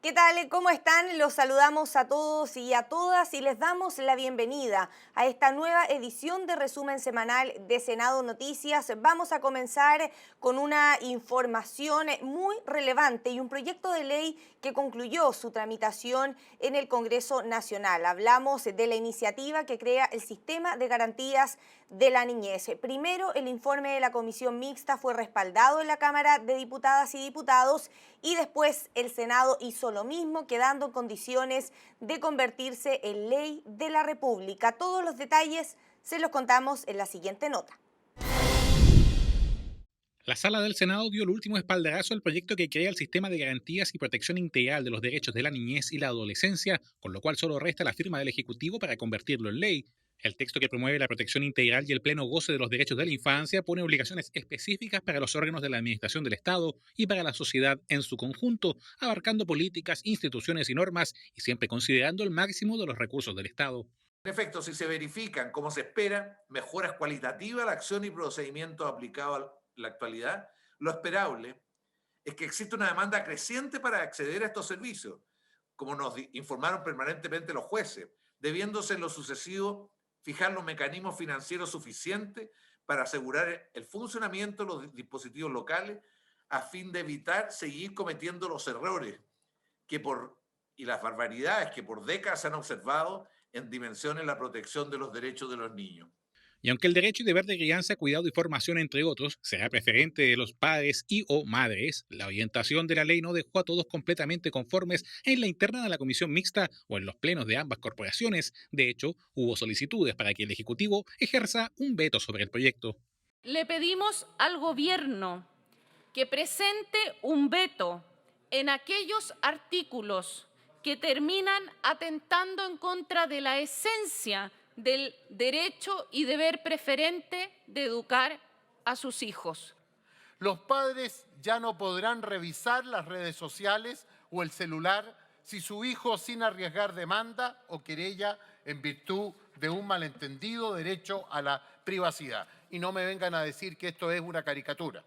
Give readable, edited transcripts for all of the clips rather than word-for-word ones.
¿Qué tal? ¿Cómo están? Los saludamos a todos y a todas y les damos la bienvenida a esta nueva edición de resumen semanal de Senado Noticias. Vamos a comenzar con una información muy relevante y un proyecto de ley que concluyó su tramitación en el Congreso Nacional. Hablamos de la iniciativa que crea el Sistema de Garantías de la Niñez. Primero, el informe de la Comisión Mixta fue respaldado en la Cámara de Diputadas y Diputados y después el Senado hizo lo mismo, quedando en condiciones de convertirse en ley de la República. Todos los detalles se los contamos en la siguiente nota. La Sala del Senado dio el último espaldarazo al proyecto que crea el Sistema de Garantías y Protección Integral de los Derechos de la Niñez y la Adolescencia, con lo cual solo resta la firma del Ejecutivo para convertirlo en ley. El texto que promueve la protección integral y el pleno goce de los derechos de la infancia pone obligaciones específicas para los órganos de la administración del Estado y para la sociedad en su conjunto, abarcando políticas, instituciones y normas y siempre considerando el máximo de los recursos del Estado. En efecto, si se verifican, como se espera, mejoras cualitativas a la acción y procedimientos aplicados a la actualidad, lo esperable es que existe una demanda creciente para acceder a estos servicios, como nos informaron permanentemente los jueces, debiéndose en lo sucesivo fijar los mecanismos financieros suficientes para asegurar el funcionamiento de los dispositivos locales a fin de evitar seguir cometiendo los errores y las barbaridades que por décadas se han observado en dimensiones la protección de los derechos de los niños. Y aunque el derecho y deber de crianza, cuidado y formación, entre otros, será preferente de los padres y o madres, la orientación de la ley no dejó a todos completamente conformes en la interna de la comisión mixta o en los plenos de ambas corporaciones. De hecho, hubo solicitudes para que el Ejecutivo ejerza un veto sobre el proyecto. Le pedimos al Gobierno que presente un veto en aquellos artículos que terminan atentando en contra de la esencia del derecho y deber preferente de educar a sus hijos. Los padres ya no podrán revisar las redes sociales o el celular si su hijo, sin arriesgar demanda o querella en virtud de un malentendido derecho a la privacidad. Y no me vengan a decir que esto es una caricatura.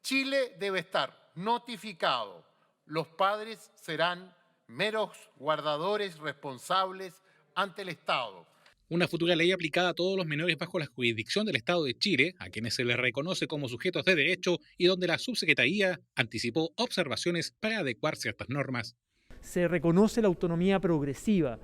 Chile debe estar notificado. Los padres serán meros guardadores responsables ante el Estado. Una futura ley aplicada a todos los menores bajo la jurisdicción del Estado de Chile, a quienes se les reconoce como sujetos de derecho y donde la subsecretaría anticipó observaciones para adecuar ciertas normas. Se reconoce la autonomía progresiva.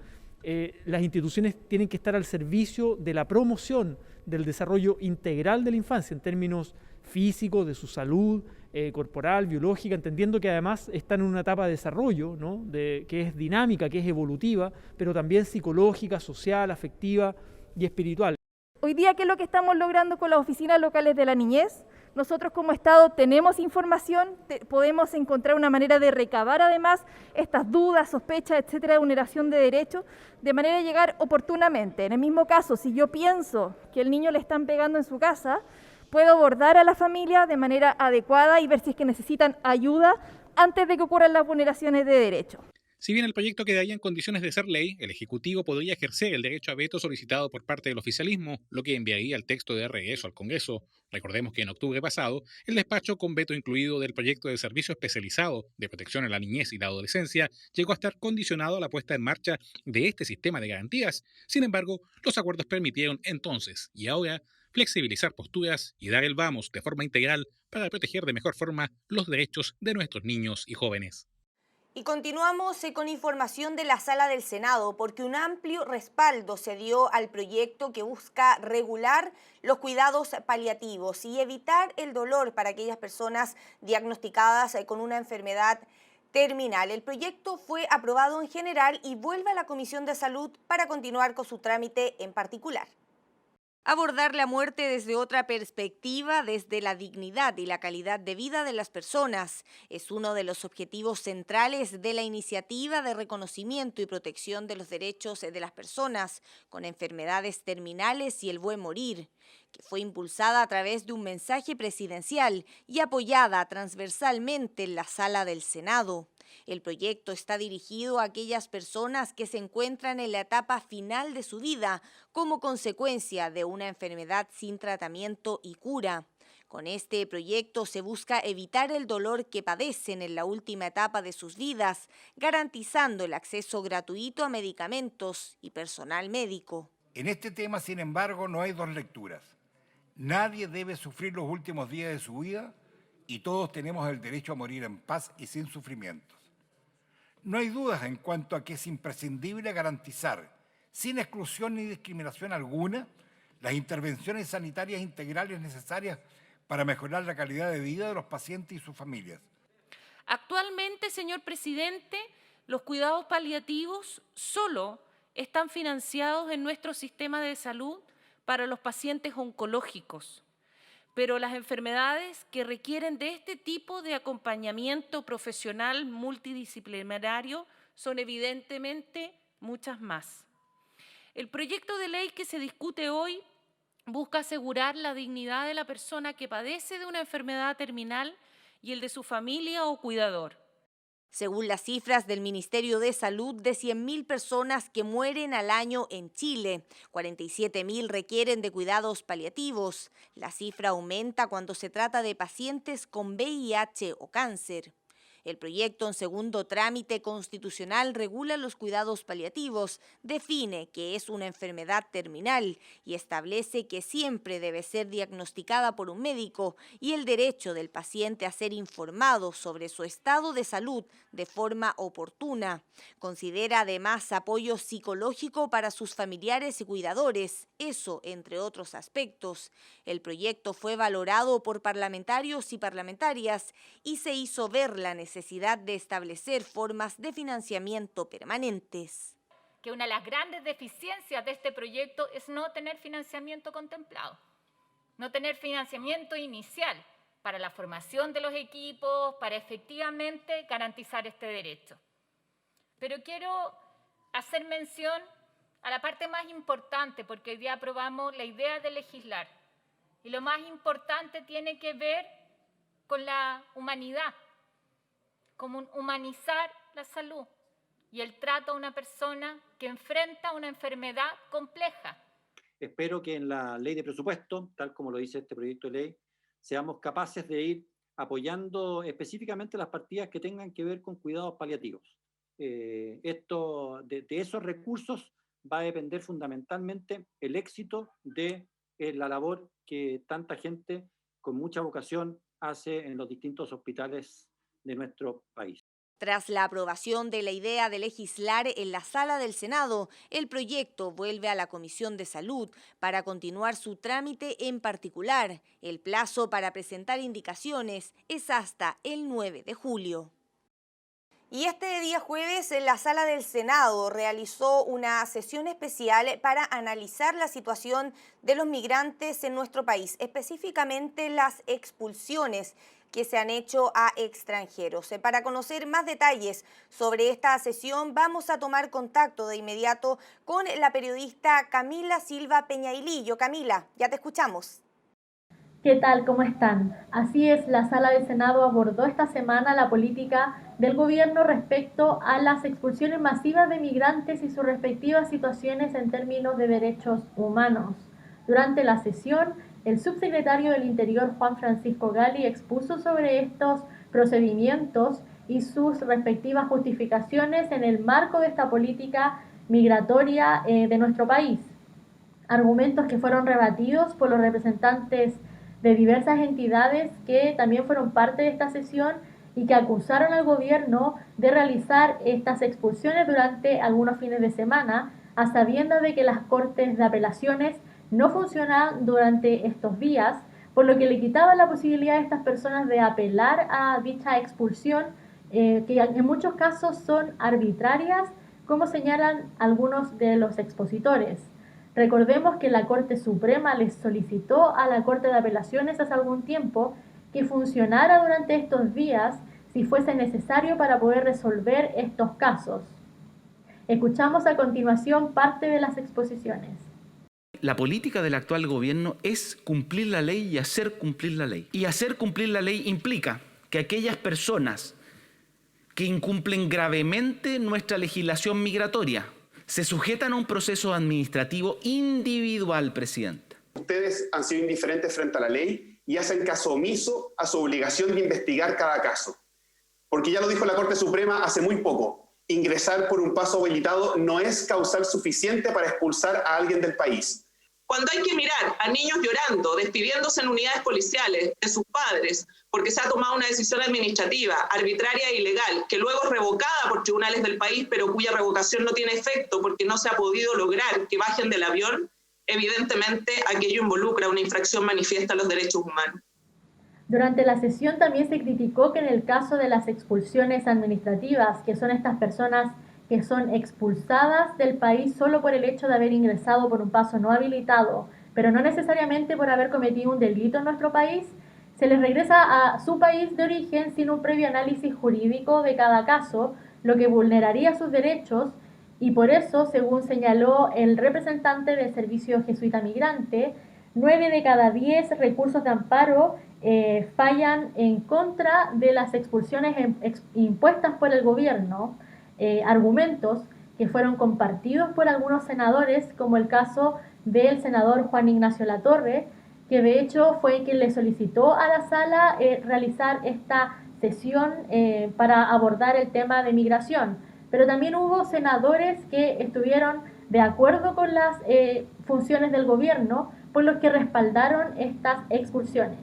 Las instituciones tienen que estar al servicio de la promoción del desarrollo integral de la infancia en términos físicos, de su salud corporal, biológica, entendiendo que además están en una etapa de desarrollo, ¿no? Que es dinámica, que es evolutiva, pero también psicológica, social, afectiva y espiritual. Hoy día, ¿qué es lo que estamos logrando con las oficinas locales de la niñez? Nosotros como Estado tenemos información, podemos encontrar una manera de recabar además estas dudas, sospechas, etcétera, de vulneración de derechos, de manera de llegar oportunamente. En el mismo caso, si yo pienso que el niño le están pegando en su casa, puedo abordar a la familia de manera adecuada y ver si es que necesitan ayuda antes de que ocurran las vulneraciones de derechos. Si bien el proyecto quedaría en condiciones de ser ley, el Ejecutivo podría ejercer el derecho a veto solicitado por parte del oficialismo, lo que enviaría el texto de regreso al Congreso. Recordemos que en octubre pasado, el despacho con veto incluido del proyecto de servicio especializado de protección a la niñez y la adolescencia llegó a estar condicionado a la puesta en marcha de este sistema de garantías. Sin embargo, los acuerdos permitieron entonces y ahora flexibilizar posturas y dar el vamos de forma integral para proteger de mejor forma los derechos de nuestros niños y jóvenes. Y continuamos con información de la Sala del Senado, porque un amplio respaldo se dio al proyecto que busca regular los cuidados paliativos y evitar el dolor para aquellas personas diagnosticadas con una enfermedad terminal. El proyecto fue aprobado en general y vuelve a la Comisión de Salud para continuar con su trámite en particular. Abordar la muerte desde otra perspectiva, desde la dignidad y la calidad de vida de las personas, es uno de los objetivos centrales de la iniciativa de reconocimiento y protección de los derechos de las personas con enfermedades terminales y el buen morir, que fue impulsada a través de un mensaje presidencial y apoyada transversalmente en la Sala del Senado. El proyecto está dirigido a aquellas personas que se encuentran en la etapa final de su vida como consecuencia de una enfermedad sin tratamiento y cura. Con este proyecto se busca evitar el dolor que padecen en la última etapa de sus vidas, garantizando el acceso gratuito a medicamentos y personal médico. En este tema, sin embargo, no hay dos lecturas. Nadie debe sufrir los últimos días de su vida y todos tenemos el derecho a morir en paz y sin sufrimientos. No hay dudas en cuanto a que es imprescindible garantizar, sin exclusión ni discriminación alguna, las intervenciones sanitarias integrales necesarias para mejorar la calidad de vida de los pacientes y sus familias. Actualmente, señor presidente, los cuidados paliativos solo están financiados en nuestro sistema de salud para los pacientes oncológicos, pero las enfermedades que requieren de este tipo de acompañamiento profesional multidisciplinario son evidentemente muchas más. El proyecto de ley que se discute hoy busca asegurar la dignidad de la persona que padece de una enfermedad terminal y el de su familia o cuidador. Según las cifras del Ministerio de Salud, de 100.000 personas que mueren al año en Chile, 47.000 requieren de cuidados paliativos. La cifra aumenta cuando se trata de pacientes con VIH o cáncer. El proyecto en segundo trámite constitucional regula los cuidados paliativos, define que es una enfermedad terminal y establece que siempre debe ser diagnosticada por un médico y el derecho del paciente a ser informado sobre su estado de salud de forma oportuna. Considera además apoyo psicológico para sus familiares y cuidadores, eso entre otros aspectos. El proyecto fue valorado por parlamentarios y parlamentarias y se hizo ver la necesidad de establecer formas de financiamiento permanentes. Que una de las grandes deficiencias de este proyecto es no tener financiamiento contemplado, no tener financiamiento inicial para la formación de los equipos, para efectivamente garantizar este derecho. Pero quiero hacer mención a la parte más importante, porque hoy día aprobamos la idea de legislar. Y lo más importante tiene que ver con la humanidad, como humanizar la salud y el trato a una persona que enfrenta una enfermedad compleja. Espero que en la ley de presupuesto, tal como lo dice este proyecto de ley, seamos capaces de ir apoyando específicamente las partidas que tengan que ver con cuidados paliativos. De esos recursos va a depender fundamentalmente el éxito de la labor que tanta gente con mucha vocación hace en los distintos hospitales de nuestro país. Tras la aprobación de la idea de legislar en la sala del Senado, el proyecto vuelve a la Comisión de Salud para continuar su trámite en particular. El plazo para presentar indicaciones es hasta el 9 de julio. Y este día jueves, la Sala del Senado realizó una sesión especial para analizar la situación de los migrantes en nuestro país, específicamente las expulsiones que se han hecho a extranjeros. Para conocer más detalles sobre esta sesión, vamos a tomar contacto de inmediato con la periodista Camila Silva Peñailillo. Camila, ya te escuchamos. ¿Qué tal? ¿Cómo están? Así es, la Sala del Senado abordó esta semana la política del gobierno respecto a las expulsiones masivas de migrantes y sus respectivas situaciones en términos de derechos humanos. Durante la sesión, el subsecretario del Interior, Juan Francisco Gali, expuso sobre estos procedimientos y sus respectivas justificaciones en el marco de esta política migratoria de nuestro país. Argumentos que fueron rebatidos por los representantes de diversas entidades que también fueron parte de esta sesión y que acusaron al gobierno de realizar estas expulsiones durante algunos fines de semana, a sabiendas de que las cortes de apelaciones no funcionan durante estos días, por lo que le quitaba la posibilidad a estas personas de apelar a dicha expulsión, que en muchos casos son arbitrarias, como señalan algunos de los expositores. Recordemos que la Corte Suprema les solicitó a la Corte de Apelaciones hace algún tiempo que funcionara durante estos días si fuese necesario para poder resolver estos casos. Escuchamos a continuación parte de las exposiciones. La política del actual gobierno es cumplir la ley y hacer cumplir la ley. Y hacer cumplir la ley implica que aquellas personas que incumplen gravemente nuestra legislación migratoria se sujetan a un proceso administrativo individual, presidente. Ustedes han sido indiferentes frente a la ley y hacen caso omiso a su obligación de investigar cada caso. Porque ya lo dijo la Corte Suprema hace muy poco, ingresar por un paso habilitado no es causal suficiente para expulsar a alguien del país. Cuando hay que mirar a niños llorando, despidiéndose en unidades policiales de sus padres, porque se ha tomado una decisión administrativa, arbitraria e ilegal, que luego es revocada por tribunales del país, pero cuya revocación no tiene efecto porque no se ha podido lograr que bajen del avión, evidentemente aquello involucra una infracción manifiesta a los derechos humanos. Durante la sesión también se criticó que en el caso de las expulsiones administrativas, que son estas personas que son expulsadas del país solo por el hecho de haber ingresado por un paso no habilitado, pero no necesariamente por haber cometido un delito en nuestro país, se les regresa a su país de origen sin un previo análisis jurídico de cada caso, lo que vulneraría sus derechos, y por eso, según señaló el representante del Servicio Jesuita Migrante, 9 de cada 10 recursos de amparo fallan en contra de las expulsiones impuestas por el gobierno, argumentos que fueron compartidos por algunos senadores, como el caso del senador Juan Ignacio Latorre, que de hecho fue quien le solicitó a la sala realizar esta sesión para abordar el tema de migración. Pero también hubo senadores que estuvieron de acuerdo con las funciones del gobierno, por los que respaldaron estas expulsiones.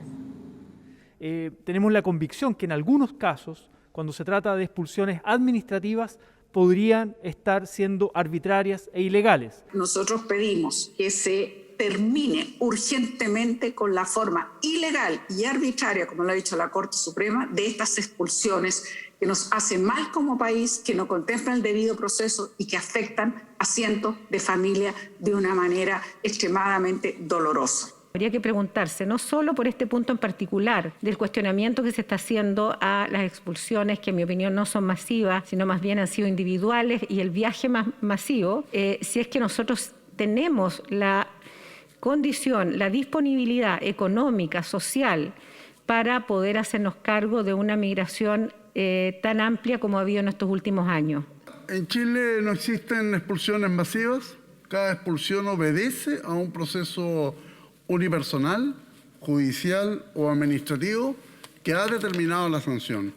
Tenemos la convicción que en algunos casos, cuando se trata de expulsiones administrativas, podrían estar siendo arbitrarias e ilegales. Nosotros pedimos que se termine urgentemente con la forma ilegal y arbitraria, como lo ha dicho la Corte Suprema, de estas expulsiones que nos hacen mal como país, que no contemplan el debido proceso y que afectan a cientos de familias de una manera extremadamente dolorosa. Habría que preguntarse, no solo por este punto en particular del cuestionamiento que se está haciendo a las expulsiones, que en mi opinión no son masivas, sino más bien han sido individuales, y el viaje más masivo, si es que nosotros tenemos la condición, la disponibilidad económica, social, para poder hacernos cargo de una migración tan amplia como ha habido en estos últimos años. En Chile no existen expulsiones masivas. Cada expulsión obedece a un proceso unipersonal, judicial o administrativo que ha determinado la sanción.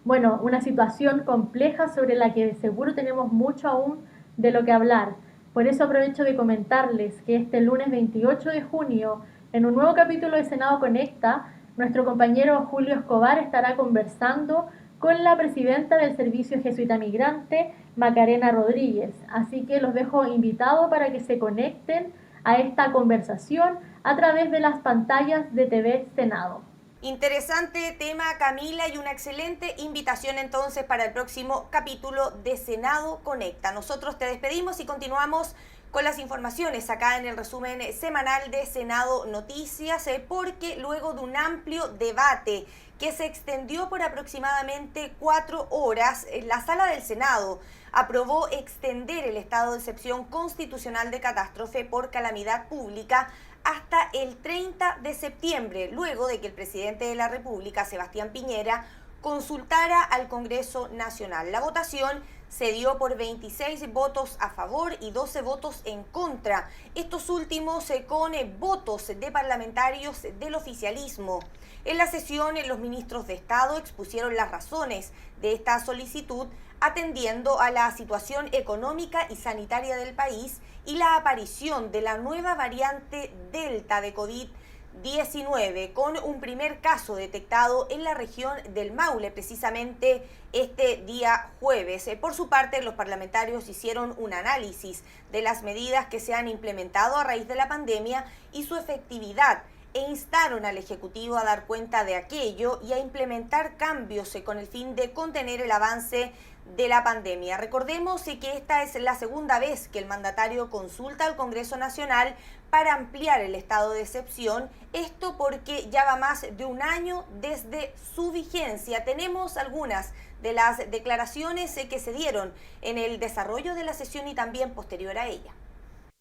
Bueno, una situación compleja sobre la que seguro tenemos mucho aún de lo que hablar. Por eso aprovecho de comentarles que este lunes 28 de junio, en un nuevo capítulo de Senado Conecta, nuestro compañero Julio Escobar estará conversando con la presidenta del Servicio Jesuita Migrante, Macarena Rodríguez. Así que los dejo invitados para que se conecten a esta conversación a través de las pantallas de TV Senado. Interesante tema, Camila, y una excelente invitación entonces para el próximo capítulo de Senado Conecta. Nosotros te despedimos y continuamos con las informaciones acá en el resumen semanal de Senado Noticias, porque luego de un amplio debate que se extendió por aproximadamente 4 horas, la Sala del Senado aprobó extender el estado de excepción constitucional de catástrofe por calamidad pública hasta el 30 de septiembre, luego de que el presidente de la República, Sebastián Piñera, consultara al Congreso Nacional. La votación se dio por 26 votos a favor y 12 votos en contra, estos últimos con votos de parlamentarios del oficialismo. En la sesión, los ministros de Estado expusieron las razones de esta solicitud, atendiendo a la situación económica y sanitaria del país y la aparición de la nueva variante Delta de COVID-19, con un primer caso detectado en la región del Maule, precisamente este día jueves. Por su parte, los parlamentarios hicieron un análisis de las medidas que se han implementado a raíz de la pandemia y su efectividad, e instaron al Ejecutivo a dar cuenta de aquello y a implementar cambios con el fin de contener el avance de la pandemia. Recordemos que esta es la segunda vez que el mandatario consulta al Congreso Nacional para ampliar el estado de excepción, esto porque ya va más de un año desde su vigencia. Tenemos algunas de las declaraciones que se dieron en el desarrollo de la sesión y también posterior a ella.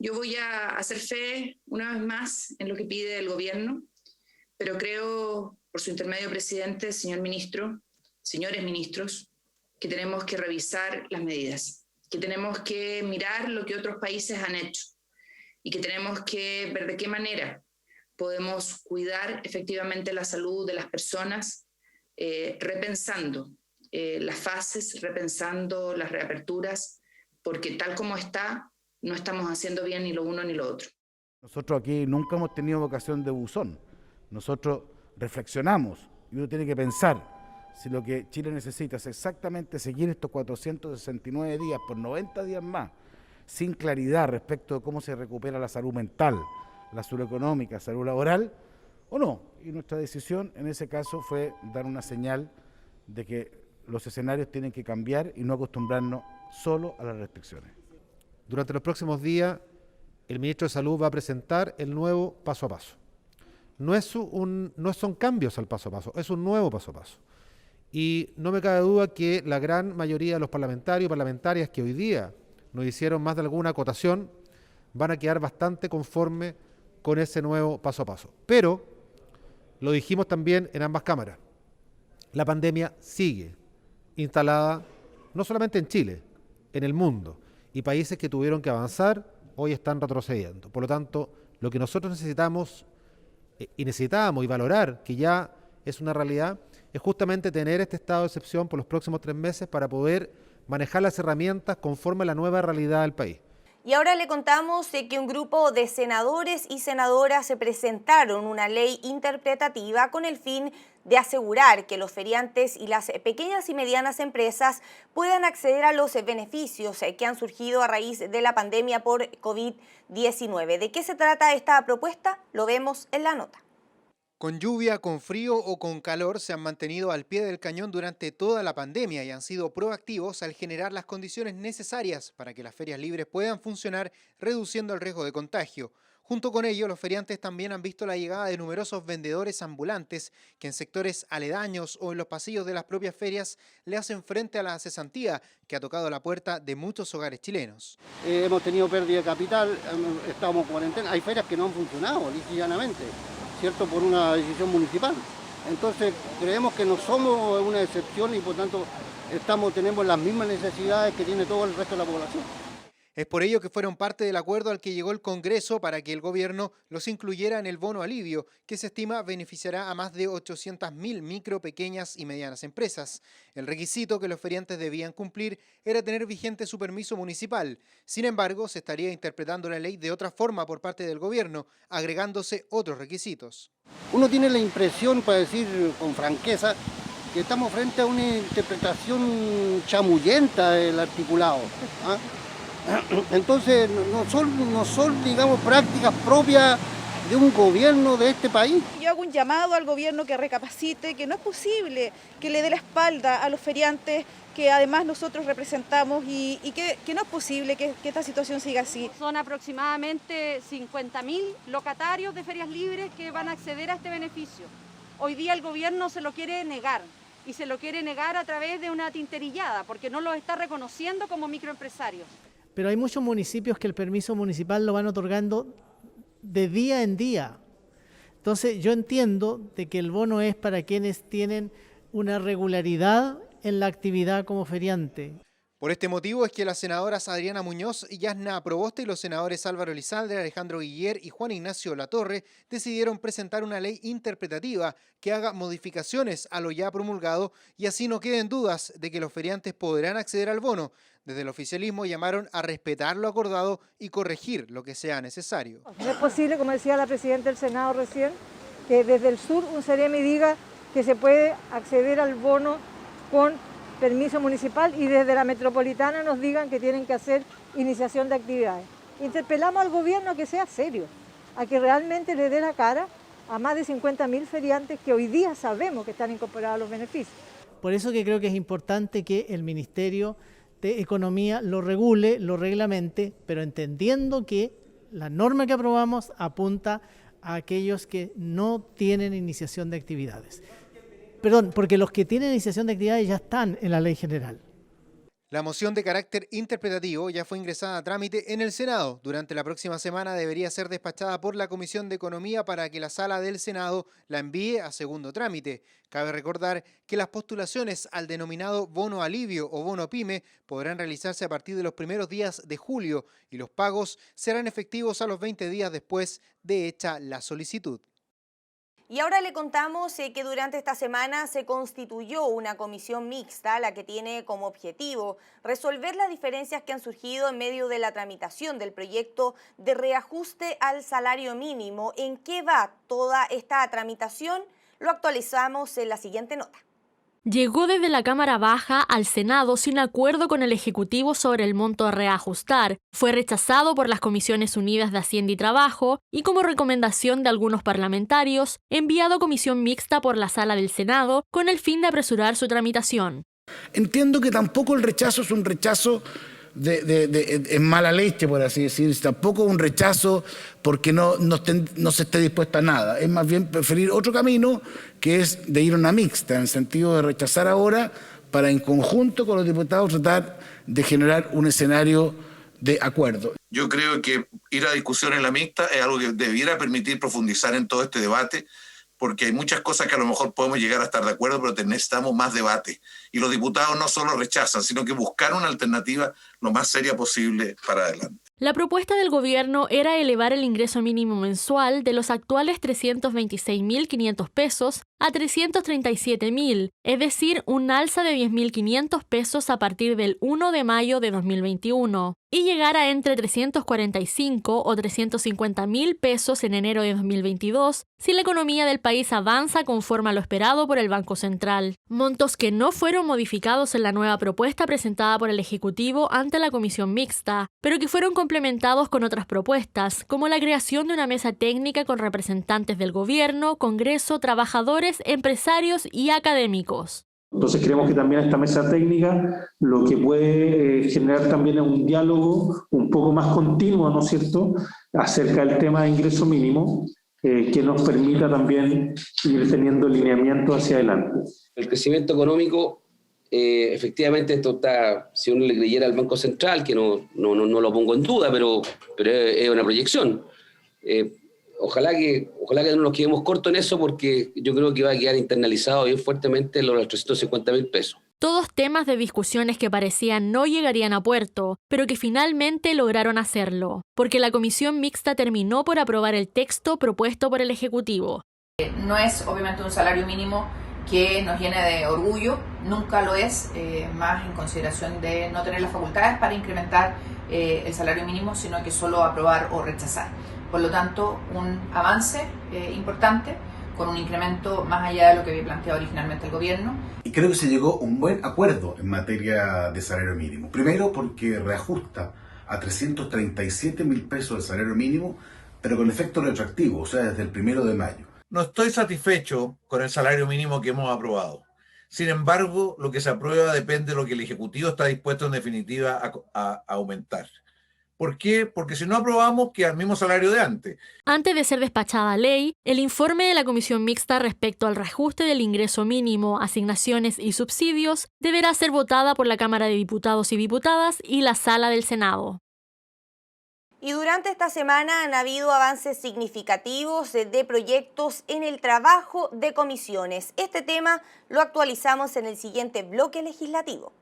Yo voy a hacer fe una vez más en lo que pide el gobierno, pero creo, por su intermedio, presidente, señor ministro, señores ministros, que tenemos que revisar las medidas, que tenemos que mirar lo que otros países han hecho y que tenemos que ver de qué manera podemos cuidar efectivamente la salud de las personas, repensando las fases, repensando las reaperturas, porque tal como está, no estamos haciendo bien ni lo uno ni lo otro. Nosotros aquí nunca hemos tenido vocación de buzón. Nosotros reflexionamos y uno tiene que pensar si lo que Chile necesita es exactamente seguir estos 469 días por 90 días más, sin claridad respecto de cómo se recupera la salud mental, la salud económica, la salud laboral, o no. Y nuestra decisión en ese caso fue dar una señal de que los escenarios tienen que cambiar y no acostumbrarnos solo a las restricciones. Durante los próximos días, el ministro de Salud va a presentar el nuevo paso a paso. No son cambios al paso a paso, es un nuevo paso a paso. Y no me cabe duda que la gran mayoría de los parlamentarios y parlamentarias que hoy día nos hicieron más de alguna acotación van a quedar bastante conformes con ese nuevo paso a paso. Pero, lo dijimos también en ambas cámaras, la pandemia sigue instalada no solamente en Chile, en el mundo, y países que tuvieron que avanzar hoy están retrocediendo. Por lo tanto, lo que nosotros necesitamos y valorar, que ya es una realidad, es justamente tener este estado de excepción por los próximos 3 meses para poder manejar las herramientas conforme a la nueva realidad del país. Y ahora le contamos que un grupo de senadores y senadoras se presentaron una ley interpretativa con el fin de asegurar que los feriantes y las pequeñas y medianas empresas puedan acceder a los beneficios que han surgido a raíz de la pandemia por COVID-19. ¿De qué se trata esta propuesta? Lo vemos en la nota. Con lluvia, con frío o con calor se han mantenido al pie del cañón durante toda la pandemia y han sido proactivos al generar las condiciones necesarias para que las ferias libres puedan funcionar, reduciendo el riesgo de contagio. Junto con ello, los feriantes también han visto la llegada de numerosos vendedores ambulantes que en sectores aledaños o en los pasillos de las propias ferias le hacen frente a la cesantía que ha tocado la puerta de muchos hogares chilenos. Hemos tenido pérdida de capital, estamos en cuarentena, hay ferias que no han funcionado, lisa y llanamente, ¿cierto? Por una decisión municipal. Entonces creemos que no somos una excepción y por tanto tenemos las mismas necesidades que tiene todo el resto de la población. Es por ello que fueron parte del acuerdo al que llegó el Congreso para que el gobierno los incluyera en el bono alivio, que se estima beneficiará a más de 800.000 micro, pequeñas y medianas empresas. El requisito que los feriantes debían cumplir era tener vigente su permiso municipal. Sin embargo, se estaría interpretando la ley de otra forma por parte del gobierno, agregándose otros requisitos. Uno tiene la impresión, para decir con franqueza, que estamos frente a una interpretación chamullenta del articulado, ¿ah? Entonces no son, digamos, prácticas propias de un gobierno de este país. Yo hago un llamado al gobierno que recapacite, que no es posible que le dé la espalda a los feriantes que además nosotros representamos y que no es posible que esta situación siga así. Son aproximadamente 50.000 locatarios de ferias libres que van a acceder a este beneficio. Hoy día el gobierno se lo quiere negar y se lo quiere negar a través de una tinterillada porque no los está reconociendo como microempresarios. Pero hay muchos municipios que el permiso municipal lo van otorgando de día en día. Entonces yo entiendo de que el bono es para quienes tienen una regularidad en la actividad como feriante. Por este motivo es que las senadoras Adriana Muñoz y Yasna Proboste y los senadores Álvaro Elizalde, Alejandro Guiller y Juan Ignacio Latorre decidieron presentar una ley interpretativa que haga modificaciones a lo ya promulgado y así no queden dudas de que los feriantes podrán acceder al bono. Desde el oficialismo llamaron a respetar lo acordado y corregir lo que sea necesario. No es posible, como decía la presidenta del Senado recién, que desde el sur un Ceremi diga que se puede acceder al bono con permiso municipal y desde la metropolitana nos digan que tienen que hacer iniciación de actividades. Interpelamos al gobierno a que sea serio, a que realmente le dé la cara a más de 50.000 feriantes que hoy día sabemos que están incorporados a los beneficios. Por eso que creo que es importante que el Ministerio de Economía lo regule, lo reglamente, pero entendiendo que la norma que aprobamos apunta a aquellos que no tienen iniciación de actividades. Perdón, porque los que tienen iniciación de actividades ya están en la ley general. La moción de carácter interpretativo ya fue ingresada a trámite en el Senado. Durante la próxima semana debería ser despachada por la Comisión de Economía para que la Sala del Senado la envíe a segundo trámite. Cabe recordar que las postulaciones al denominado bono alivio o bono pyme podrán realizarse a partir de los primeros días de julio y los pagos serán efectivos a los 20 días después de hecha la solicitud. Y ahora le contamos que durante esta semana se constituyó una comisión mixta, la que tiene como objetivo resolver las diferencias que han surgido en medio de la tramitación del proyecto de reajuste al salario mínimo. ¿En qué va toda esta tramitación? Lo actualizamos en la siguiente nota. Llegó desde la Cámara Baja al Senado sin acuerdo con el Ejecutivo sobre el monto a reajustar. Fue rechazado por las Comisiones Unidas de Hacienda y Trabajo y como recomendación de algunos parlamentarios, enviado a comisión mixta por la Sala del Senado con el fin de apresurar su tramitación. Entiendo que tampoco el rechazo es un rechazo en mala leche, por así decir, tampoco un rechazo porque no se esté dispuesto a nada, es más bien preferir otro camino que es de ir a una mixta, en el sentido de rechazar ahora para en conjunto con los diputados tratar de generar un escenario de acuerdo. Yo creo que ir a discusión en la mixta es algo que debiera permitir profundizar en todo este debate, porque hay muchas cosas que a lo mejor podemos llegar a estar de acuerdo, pero necesitamos más debate. Y los diputados no solo rechazan, sino que buscar una alternativa lo más seria posible para adelante. La propuesta del gobierno era elevar el ingreso mínimo mensual de los actuales 326.500 pesos a 337.000, es decir, un alza de 10.500 pesos a partir del 1 de mayo de 2021, y llegar a entre 345 o 350.000 pesos en enero de 2022 si la economía del país avanza conforme a lo esperado por el Banco Central. Montos que no fueron modificados en la nueva propuesta presentada por el Ejecutivo ante la Comisión Mixta, pero que fueron complementados con otras propuestas, como la creación de una mesa técnica con representantes del gobierno, Congreso, trabajadores, empresarios y académicos. Entonces creemos que también esta mesa técnica lo que puede generar también es un diálogo un poco más continuo, ¿no es cierto?, acerca del tema de ingreso mínimo, que nos permita también ir teniendo lineamiento hacia adelante. El crecimiento económico, efectivamente esto está, si uno le creyera al Banco Central, que no lo pongo en duda, pero es una proyección. Ojalá que no nos quedemos cortos en eso, porque yo creo que va a quedar internalizado bien fuertemente los 350.000 pesos. Todos temas de discusiones que parecían no llegarían a puerto, pero que finalmente lograron hacerlo, porque la comisión mixta terminó por aprobar el texto propuesto por el Ejecutivo. No es obviamente un salario mínimo que nos llene de orgullo, nunca lo es, más en consideración de no tener las facultades para incrementar el salario mínimo, sino que solo aprobar o rechazar. Por lo tanto, un avance importante, con un incremento más allá de lo que había planteado originalmente el gobierno. Y creo que se llegó a un buen acuerdo en materia de salario mínimo. Primero porque reajusta a 337.000 pesos el salario mínimo, pero con efecto retroactivo, o sea, desde el 1 de mayo. No estoy satisfecho con el salario mínimo que hemos aprobado. Sin embargo, lo que se aprueba depende de lo que el Ejecutivo está dispuesto en definitiva a aumentar. ¿Por qué? Porque si no aprobamos, queda el mismo salario de antes. Antes de ser despachada ley, el informe de la Comisión Mixta respecto al reajuste del ingreso mínimo, asignaciones y subsidios deberá ser votada por la Cámara de Diputados y Diputadas y la Sala del Senado. Y durante esta semana han habido avances significativos de proyectos en el trabajo de comisiones. Este tema lo actualizamos en el siguiente bloque legislativo.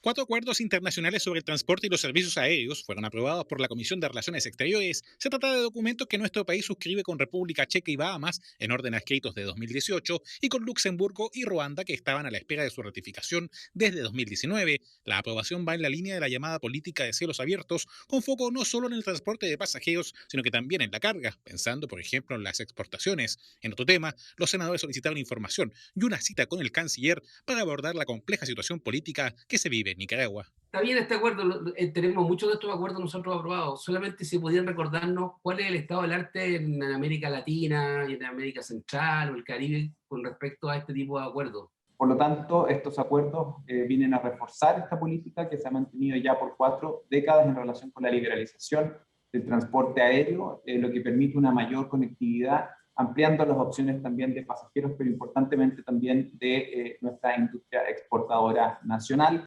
4 acuerdos internacionales sobre el transporte y los servicios aéreos fueron aprobados por la Comisión de Relaciones Exteriores. Se trata de documentos que nuestro país suscribe con República Checa y Bahamas en orden a escritos de 2018 y con Luxemburgo y Ruanda, que estaban a la espera de su ratificación desde 2019. La aprobación va en la línea de la llamada política de cielos abiertos, con foco no solo en el transporte de pasajeros, sino que también en la carga, pensando por ejemplo en las exportaciones. En otro tema, los senadores solicitaron información y una cita con el canciller para abordar la compleja situación política que se vive en Nicaragua. Está bien este acuerdo, tenemos muchos de estos acuerdos nosotros aprobados, solamente si pudieran recordarnos cuál es el estado del arte en América Latina y en América Central o el Caribe con respecto a este tipo de acuerdos. Por lo tanto, estos acuerdos vienen a reforzar esta política que se ha mantenido ya por 4 décadas en relación con la liberalización del transporte aéreo, lo que permite una mayor conectividad, ampliando las opciones también de pasajeros, pero importantemente también de nuestra industria exportadora nacional.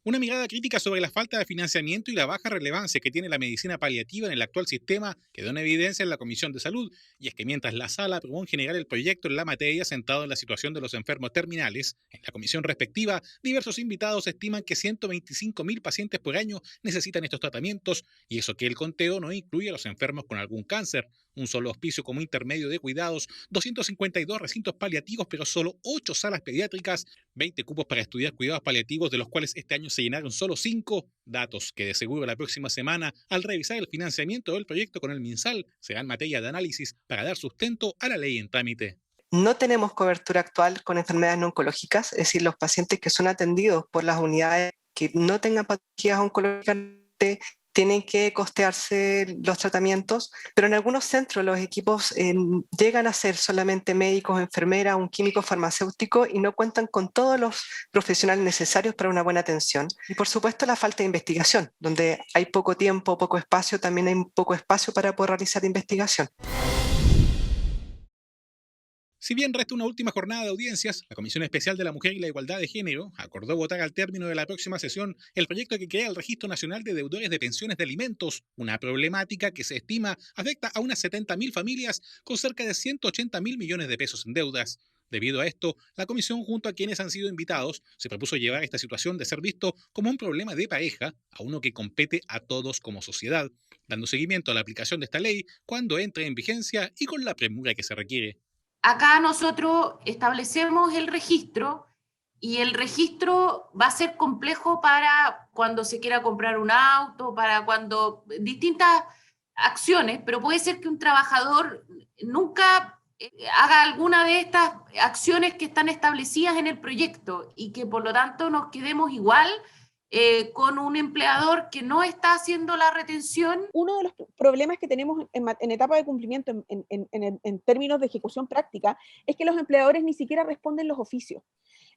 Una mirada crítica sobre la falta de financiamiento y la baja relevancia que tiene la medicina paliativa en el actual sistema quedó en evidencia en la Comisión de Salud, y es que mientras la Sala aprobó en general el proyecto en la materia centrado en la situación de los enfermos terminales, en la comisión respectiva, diversos invitados estiman que 125.000 pacientes por año necesitan estos tratamientos, y eso que el conteo no incluye a los enfermos con algún cáncer, un solo hospicio como intermedio de cuidados, 252 recintos paliativos, pero solo 8 salas pediátricas, 20 cupos para estudiar cuidados paliativos, de los cuales este año se llenaron solo 5, datos que de seguro la próxima semana, al revisar el financiamiento del proyecto con el MinSal, serán materia de análisis para dar sustento a la ley en trámite. No tenemos cobertura actual con enfermedades no oncológicas, es decir, los pacientes que son atendidos por las unidades que no tengan patologías oncológicas tienen que costearse los tratamientos, pero en algunos centros los equipos llegan a ser solamente médicos, enfermeras, un químico farmacéutico y no cuentan con todos los profesionales necesarios para una buena atención. Y por supuesto la falta de investigación, donde hay poco tiempo, poco espacio, también hay poco espacio para poder realizar investigación. Si bien resta una última jornada de audiencias, la Comisión Especial de la Mujer y la Igualdad de Género acordó votar al término de la próxima sesión el proyecto que crea el Registro Nacional de Deudores de Pensiones de Alimentos, una problemática que se estima afecta a unas 70.000 familias con cerca de 180.000 millones de pesos en deudas. Debido a esto, la comisión, junto a quienes han sido invitados, se propuso llevar esta situación de ser visto como un problema de pareja a uno que compete a todos como sociedad, dando seguimiento a la aplicación de esta ley cuando entre en vigencia y con la premura que se requiere. Acá nosotros establecemos el registro y el registro va a ser complejo para cuando se quiera comprar un auto, para cuando distintas acciones, pero puede ser que un trabajador nunca haga alguna de estas acciones que están establecidas en el proyecto y que por lo tanto nos quedemos igual con un empleador que no está haciendo la retención. Uno de los problemas que tenemos en etapa de cumplimiento en términos de ejecución práctica es que los empleadores ni siquiera responden los oficios.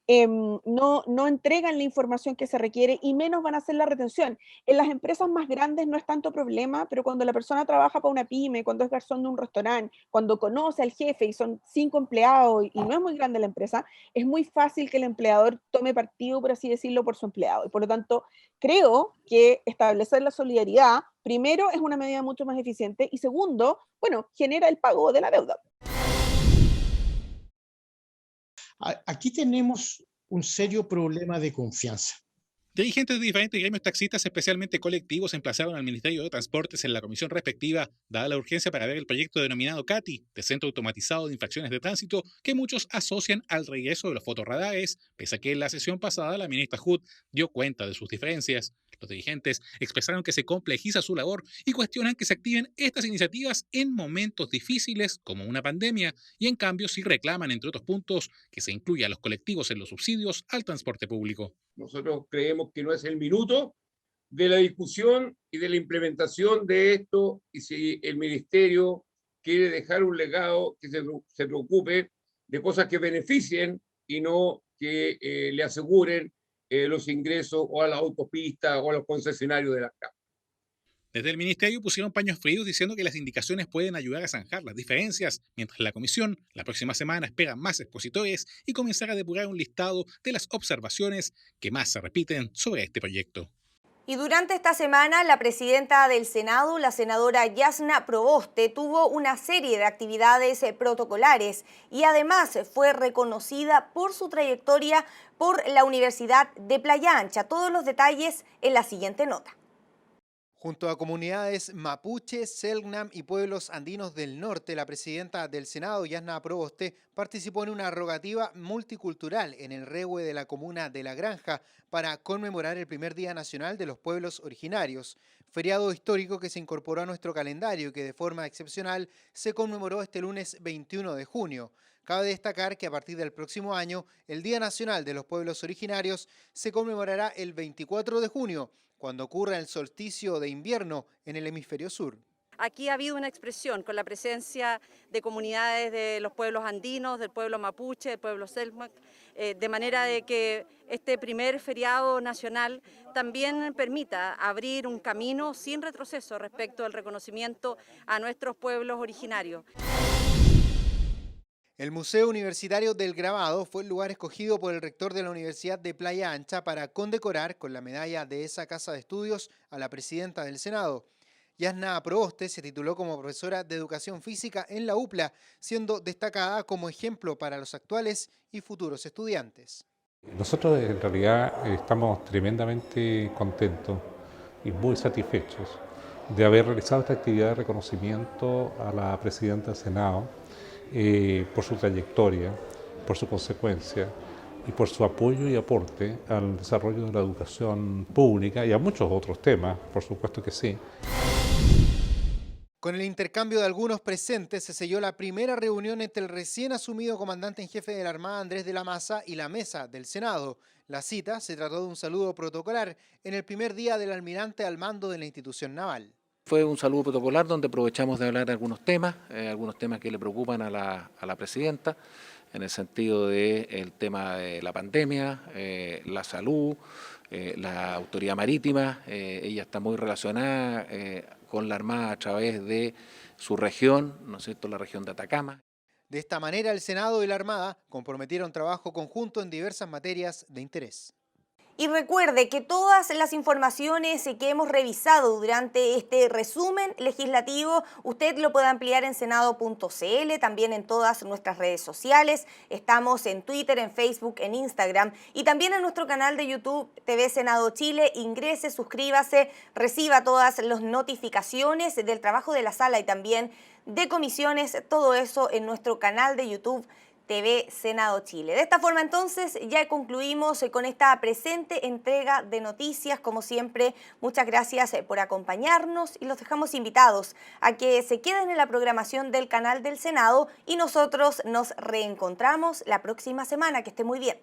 No entregan la información que se requiere y menos van a hacer la retención. En las empresas más grandes no es tanto problema, pero cuando la persona trabaja para una pyme, cuando es garzón de un restaurante, cuando conoce al jefe y son 5 empleados y no es muy grande la empresa, es muy fácil que el empleador tome partido, por así decirlo, por su empleado. Y por lo tanto, creo que establecer la solidaridad, primero, es una medida mucho más eficiente y segundo, bueno, genera el pago de la deuda. Aquí tenemos un serio problema de confianza. Dirigentes de diferentes gremios taxistas, especialmente colectivos, emplazaron al Ministerio de Transportes en la comisión respectiva, dada la urgencia para ver el proyecto denominado CATI, de Centro Automatizado de Infracciones de Tránsito, que muchos asocian al regreso de los fotorradares, pese a que en la sesión pasada la ministra Hood dio cuenta de sus diferencias. Los dirigentes expresaron que se complejiza su labor y cuestionan que se activen estas iniciativas en momentos difíciles como una pandemia y en cambio sí reclaman, entre otros puntos, que se incluya a los colectivos en los subsidios al transporte público. Nosotros creemos que no es el minuto de la discusión y de la implementación de esto, y si el ministerio quiere dejar un legado, que se preocupe de cosas que beneficien y no que le aseguren los ingresos o a la autopista o a los concesionarios de las casas. Desde el ministerio pusieron paños fríos diciendo que las indicaciones pueden ayudar a zanjar las diferencias, mientras la comisión la próxima semana espera más expositores y comenzar a depurar un listado de las observaciones que más se repiten sobre este proyecto. Y durante esta semana, la presidenta del Senado, la senadora Yasna Proboste, tuvo una serie de actividades protocolares y además fue reconocida por su trayectoria por la Universidad de Playa Ancha. Todos los detalles en la siguiente nota. Junto a comunidades mapuche, selknam y pueblos andinos del norte, la presidenta del Senado, Yasna Proboste, participó en una rogativa multicultural en el rehue de la comuna de La Granja para conmemorar el primer Día Nacional de los Pueblos Originarios, feriado histórico que se incorporó a nuestro calendario y que de forma excepcional se conmemoró este lunes 21 de junio. Cabe destacar que a partir del próximo año, el Día Nacional de los Pueblos Originarios se conmemorará el 24 de junio, cuando ocurra el solsticio de invierno en el hemisferio sur. Aquí ha habido una expresión con la presencia de comunidades de los pueblos andinos, del pueblo mapuche, del pueblo selknam, de manera de que este primer feriado nacional también permita abrir un camino sin retroceso respecto al reconocimiento a nuestros pueblos originarios. El Museo Universitario del Grabado fue el lugar escogido por el rector de la Universidad de Playa Ancha para condecorar con la medalla de esa casa de estudios a la presidenta del Senado. Yasna Proboste se tituló como profesora de Educación Física en la UPLA, siendo destacada como ejemplo para los actuales y futuros estudiantes. Nosotros en realidad estamos tremendamente contentos y muy satisfechos de haber realizado esta actividad de reconocimiento a la Presidenta del Senado por su trayectoria, por su consecuencia y por su apoyo y aporte al desarrollo de la educación pública y a muchos otros temas, por supuesto que sí. Con el intercambio de algunos presentes se selló la primera reunión entre el recién asumido comandante en jefe de la Armada Andrés de la Maza y la mesa del Senado. La cita se trató de un saludo protocolar en el primer día del almirante al mando de la institución naval. Fue un saludo protocolar donde aprovechamos de hablar de algunos temas que le preocupan a la presidenta, en el sentido del tema de la pandemia, la salud, la autoridad marítima. Ella está muy relacionada con la Armada a través de su región, ¿no es cierto?, la región de Atacama. De esta manera, el Senado y la Armada comprometieron trabajo conjunto en diversas materias de interés. Y recuerde que todas las informaciones que hemos revisado durante este resumen legislativo, usted lo puede ampliar en senado.cl, también en todas nuestras redes sociales. Estamos en Twitter, en Facebook, en Instagram y también en nuestro canal de YouTube TV Senado Chile. Ingrese, suscríbase, reciba todas las notificaciones del trabajo de la sala y también de comisiones, todo eso en nuestro canal de YouTube TV Senado Chile. De esta forma entonces ya concluimos con esta presente entrega de noticias. Como siempre, muchas gracias por acompañarnos y los dejamos invitados a que se queden en la programación del canal del Senado y nosotros nos reencontramos la próxima semana. Que esté muy bien.